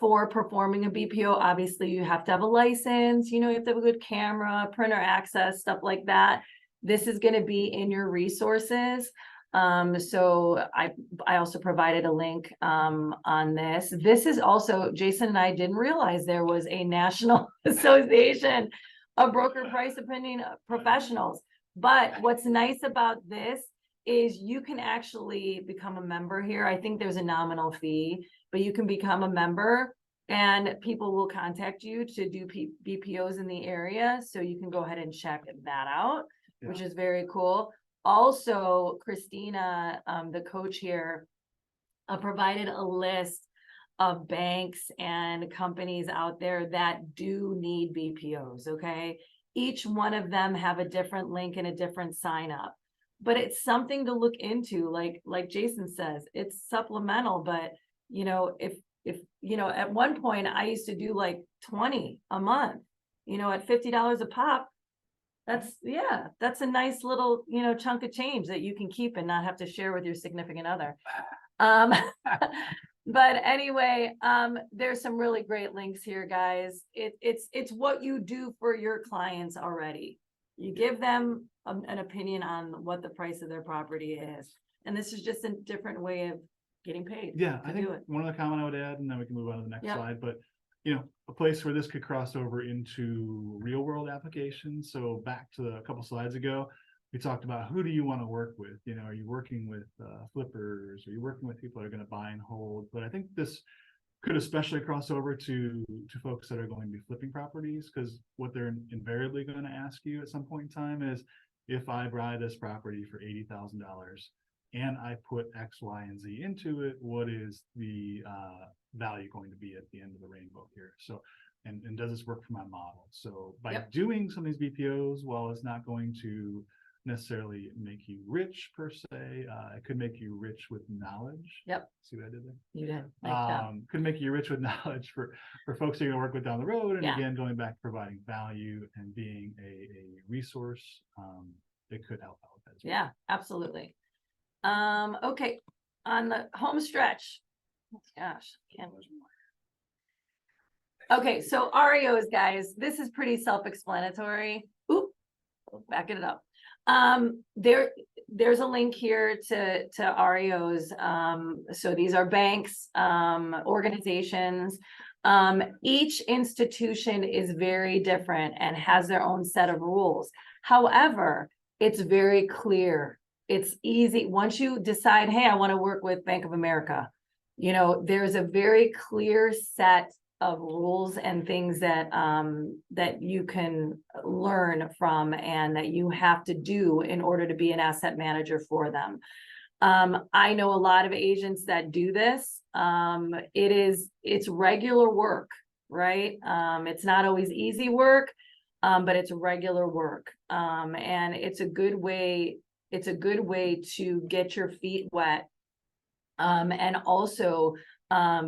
for performing a BPO. Obviously, you have to have a license, you have to have a good camera, printer access, stuff like that. This is going to be in your resources. So I also provided a link on this. This is also, Jason and I didn't realize there was a national association of broker price opinion professionals. But what's nice about this is you can actually become a member here. I think there's a nominal fee, but you can become a member and people will contact you to do BPOs in the area. So you can go ahead and check that out, which is very cool. Also, Christina, the coach here, provided a list of banks and companies out there that do need BPOs, okay? Each one of them have a different link and a different sign up, but it's something to look into. Like Jason says, it's supplemental, but if at one point I used to do like 20 a month, at $50 a pop, that's a nice little, chunk of change that you can keep and not have to share with your significant other. But anyway, there's some really great links here, guys. It's what you do for your clients already. You give them an opinion on what the price of their property is. And this is just a different way of getting paid. Yeah, I think one other comment I would add, and then we can move on to the next slide, but a place where this could cross over into real world applications. So back to a couple slides ago, we talked about who do you want to work with? Are you working with flippers? Are you working with people that are going to buy and hold? But I think this could especially cross over to folks that are going to be flipping properties, because what they're invariably going to ask you at some point in time is, if I buy this property for $80,000 and I put X, Y, and Z into it, what is the value going to be at the end of the rainbow here? So, and does this work for my model? So by doing some of these BPOs, while it's not going to necessarily make you rich per se, it could make you rich with knowledge. See what I did there? You did. Could make you rich with knowledge for folks that you're gonna work with down the road. And again, going back to providing value and being a resource, it could help out with that as well. Yeah, absolutely. Okay, on the home stretch. Gosh, can't. Okay, so REOs, guys, this is pretty self-explanatory. Oop, backing it up. There's a link here to REOs. So these are banks, organizations. Each institution is very different and has their own set of rules. However, it's very clear. It's easy. Once you decide, hey, I want to work with Bank of America, there's a very clear set of rules and things that that you can learn from and that you have to do in order to be an asset manager for them. I know a lot of agents that do this. It's regular work, right? It's not always easy work, but it's regular work. And it's a good way to get your feet wet, and also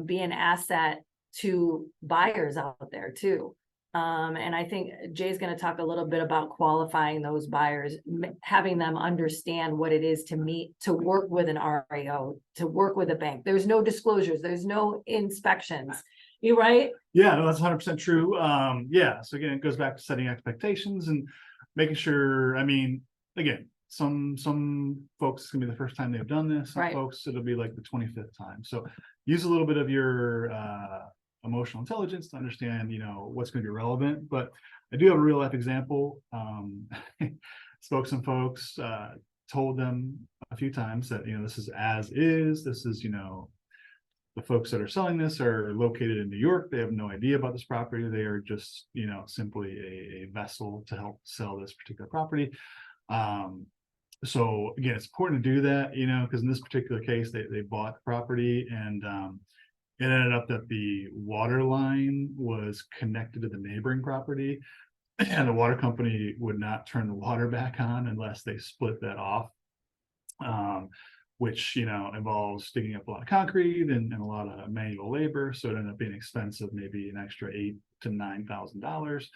be an asset to buyers out there too. And I think Jay's going to talk a little bit about qualifying those buyers, having them understand what it is to work with an REO, to work with a bank. There's no disclosures, there's no inspections. You right? Yeah, no, that's 100% true. So again, it goes back to setting expectations and making sure, again, some folks it's gonna be the first time they've done this. Some folks it'll be like the 25th time. So use a little bit of your emotional intelligence to understand, what's going to be relevant. But I do have a real life example. Spoke some folks, told them a few times that this is as is. This is the folks that are selling this are located in New York. They have no idea about this property. They are just simply a vessel to help sell this particular property. So again, it's important to do that, because in this particular case, they bought the property and it ended up that the water line was connected to the neighboring property, and the water company would not turn the water back on unless they split that off, which involves digging up a lot of concrete and a lot of manual labor. So it ended up being expensive, maybe an extra to $9,000.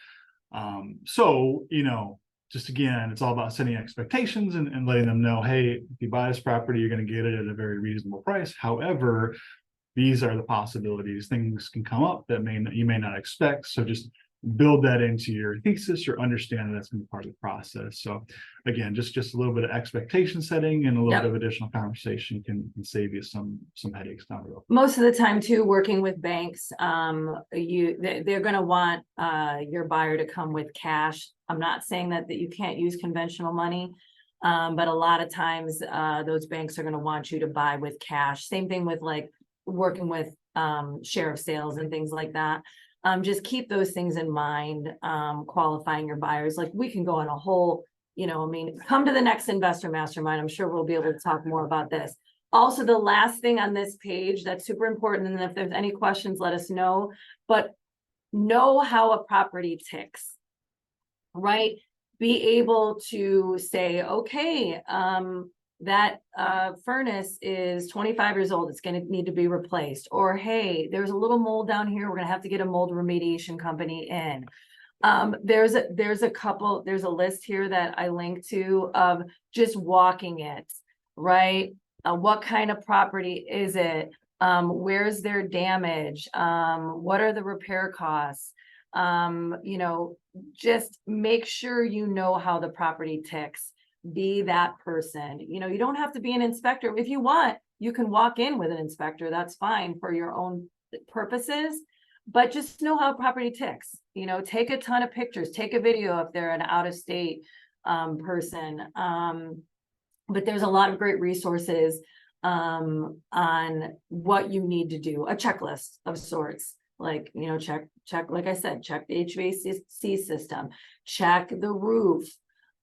So, you know, just again, it's all about setting expectations and letting them know, hey, if you buy this property, you're going to get it at a very reasonable price. However, these are the possibilities. Things can come up that you may not expect. So just build that into your thesis or understand that that's going to be part of the process. So again, just a little bit of expectation setting and a little bit of additional conversation can save you some headaches down the road. Most of the time too, working with banks, they're going to want your buyer to come with cash. I'm not saying that you can't use conventional money, but a lot of times those banks are going to want you to buy with cash. Same thing with like working with share of sales and things like that. Just keep those things in mind, qualifying your buyers. Like we can go on a whole, you know, I mean, come to the next investor mastermind. I'm sure we'll be able to talk more about this. Also, the last thing on this page that's super important, and if there's any questions, let us know, but know how a property ticks, right? Be able to say, okay, that furnace is 25 years old. It's going to need to be replaced. Or, hey, there's a little mold down here. We're going to have to get a mold remediation company in. There's a list here that I linked to of just walking it, right? What kind of property is it? Where's their damage? What are the repair costs? You know, just make sure you know how the property ticks. Be that person. You know, you don't have to be an inspector. If you want, you can walk in with an inspector. That's fine for your own purposes, but just know how property ticks. You know, take a ton of pictures, take a video if they're an out-of-state person. But there's a lot of great resources on what you need to do, a checklist of sorts. Like, you know, check, like I said, check the HVAC system, check the roof.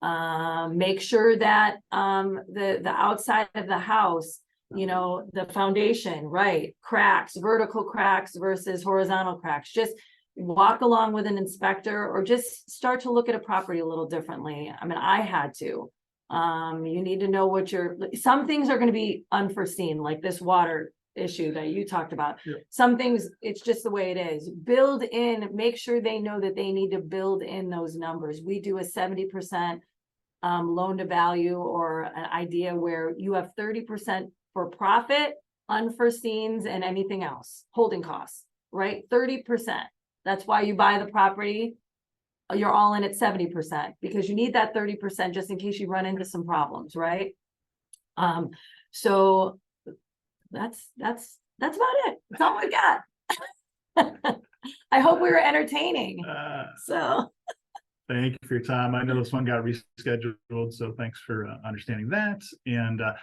Make sure that the outside of the house, you know, the foundation, right, cracks, vertical cracks versus horizontal cracks. Just walk along with an inspector or just start to look at a property a little differently. I mean, I had to. You need to know what some things are going to be unforeseen, like this water issue that you talked about. Yeah. Some things, it's just the way it is. Build in, make sure they know that they need to build in those numbers. We do a 70% loan to value, or an idea where you have 30% for profit, unforeseens, and anything else, holding costs, right? 30%. That's why you buy the property. You're all in at 70% because you need that 30% just in case you run into some problems, right? So that's about it. That's all we got. I hope we were entertaining. So thank you for your time. I know this one got rescheduled, so thanks for understanding that. And if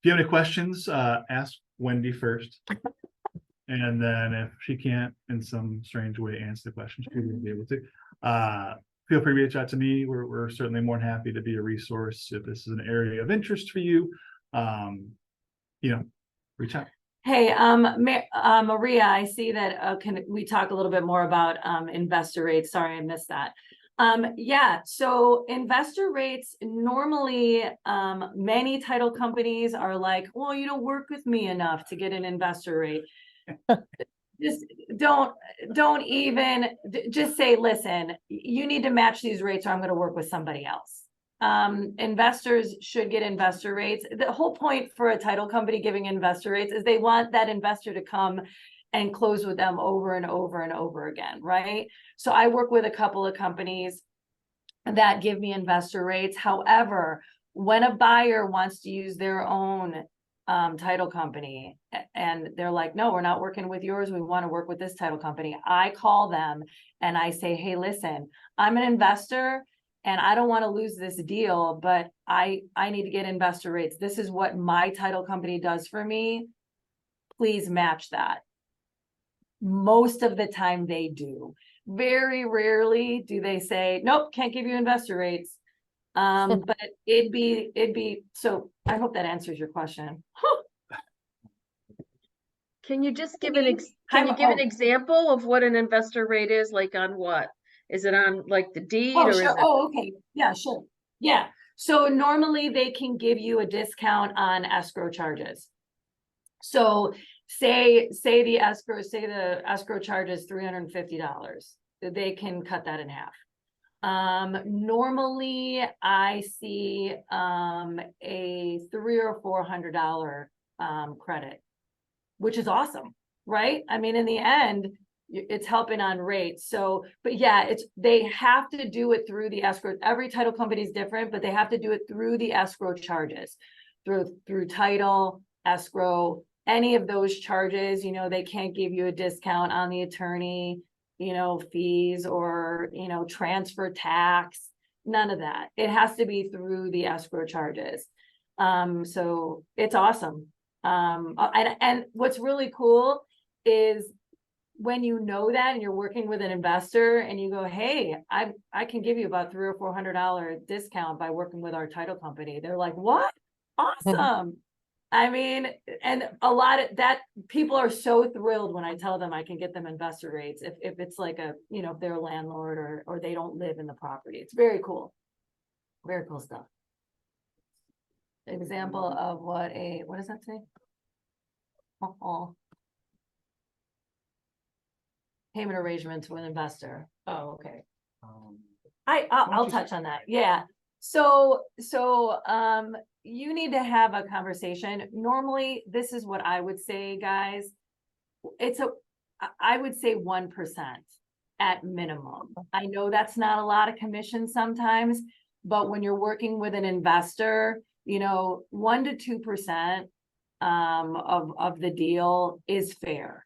you have any questions, ask Wendy first. And then if she can't in some strange way answer the question, she will be able to. Feel free to reach out to me. We're certainly more than happy to be a resource if this is an area of interest for you. You know, reach out. hey, Maria, I see that can we talk a little bit more about investor rates? Sorry, I missed that. Yeah, so investor rates normally, many title companies are like, well, you don't work with me enough to get an investor rate. Just don't even just say, listen, you need to match these rates or I'm going to work with somebody else. Investors should get investor rates. The whole point for a title company giving investor rates is they want that investor to come and close with them over and over and over again, right? So I work with a couple of companies that give me investor rates. However, when a buyer wants to use their own title company and they're like, no, we're not working with yours, we want to work with this title company, I call them and I say, hey, listen, I'm an investor and I don't want to lose this deal, but I need to get investor rates. This is what my title company does for me. Please match that. Most of the time they do. Very rarely do they say, nope, can't give you investor rates. But it'd be, so I hope that answers your question. Can you just give an example of what an investor rate is? Like on what? Is it on like the deed or sure. is it? Oh, okay. Yeah, sure. Yeah. So normally they can give you a discount on escrow charges. So say the escrow charge is $350. they can cut that in half. Normally I see a $300 or $400 credit, which is awesome, right? I mean, in the end, it's helping on rates. So, but yeah, they have to do it through the escrow. Every title company is different, but they have to do it through the escrow charges, through title, escrow, any of those charges. You know, they can't give you a discount on the attorney, you know, fees or, you know, transfer tax, none of that. It has to be through the escrow charges. So it's awesome. And what's really cool is when you know that and you're working with an investor and you go, hey, I can give you about $300 or $400 discount by working with our title company. They're like, what? Awesome. I mean, and a lot of that, people are so thrilled when I tell them I can get them investor rates if it's like a, you know, if they're a landlord or they don't live in the property. It's very cool. Very cool stuff. Example of what does that say? Payment arrangement to an investor. Oh, okay. I'll touch on that. Yeah. So you need to have a conversation. Normally, this is what I would say, guys. I would say 1% at minimum. I know that's not a lot of commission sometimes, but when you're working with an investor, you know, 1 to 2% of the deal is fair.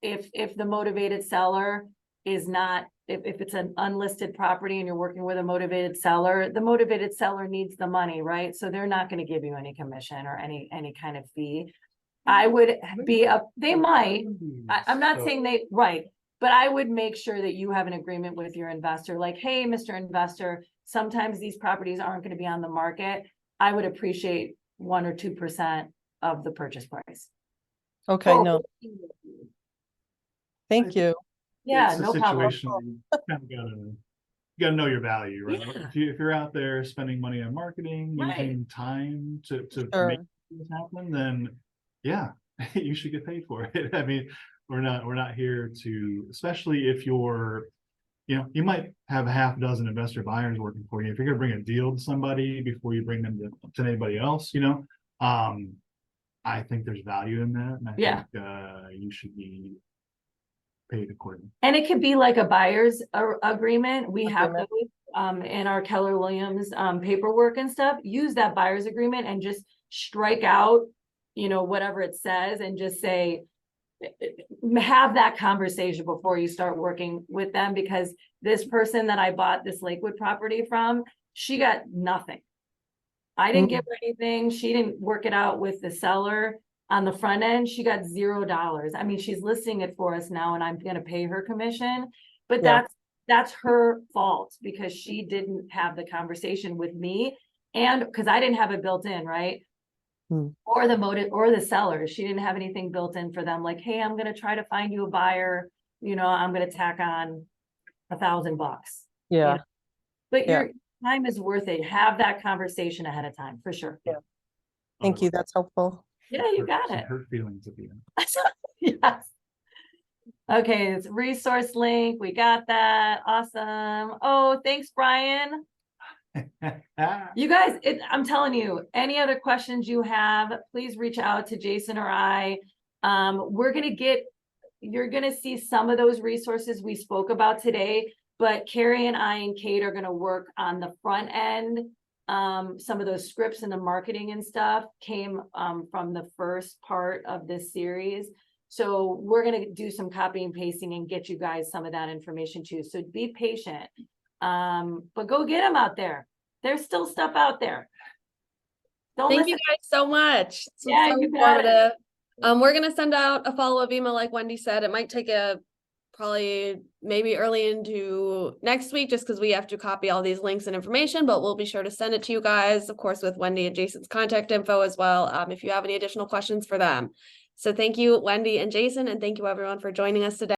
If the motivated seller is not, if it's an unlisted property and you're working with a motivated seller, the motivated seller needs the money, right? So they're not going to give you any commission or any kind of fee. I would be they might, I'm not saying right, but I would make sure that you have an agreement with your investor, like, hey, Mr. Investor, sometimes these properties aren't going to be on the market. I would appreciate 1 or 2% of the purchase price. Okay, no, thank you. Yeah, It's a no problem. situation you kind of gotta know your value, right? Yeah. If you're out there spending money on marketing, Right. using time to Sure. make this happen, then yeah, you should get paid for it. I mean, we're not here to, especially if you're, you know, you might have a half dozen investor buyers working for you. If you're gonna bring a deal to somebody before you bring them to anybody else, you know, I think there's value in that, and I Yeah. think you should be paid accordingly. And it could be like a buyer's agreement. We have Agreement. those in our Keller Williams paperwork and stuff. Use that buyer's agreement and just strike out, you know, whatever it says and just say, have that conversation before you start working with them, because this person that I bought this Lakewood property from, she got nothing. I didn't give her anything. She didn't work it out with the seller on the front end. She got $0. I mean, she's listing it for us now and I'm going to pay her commission, but Yeah. that's her fault because she didn't have the conversation with me. And because I didn't have it built in, right? Or the seller, she didn't have anything built in for them. Like, hey, I'm going to try to find you a buyer. You know, I'm going to tack on $1,000. Yeah, know? But Yeah. your time is worth it. Have that conversation ahead of time for sure. Yeah. thank you. That's helpful. Yeah, you got Some it. hurt feelings at the end. Yes. Okay, it's resource link. We got that. Awesome. Oh, thanks, Brian. You guys, I'm telling you, any other questions you have, please reach out to Jason or I. You're gonna see some of those resources we spoke about today, but Carrie and I and Kate are gonna work on the front end. Some of those scripts and the marketing and stuff came from the first part of this series. So we're going to do some copy and pasting and get you guys some of that information too. So be patient, but go get them out there. There's still stuff out there. Don't Thank listen. you guys so much. This was Yeah, so you got it. informative. We're gonna send out a follow-up email like Wendy said. It might take probably maybe early into next week just because we have to copy all these links and information, but we'll be sure to send it to you guys, of course, with Wendy and Jason's contact info as well, if you have any additional questions for them. So thank you, Wendy and Jason, and thank you everyone for joining us today.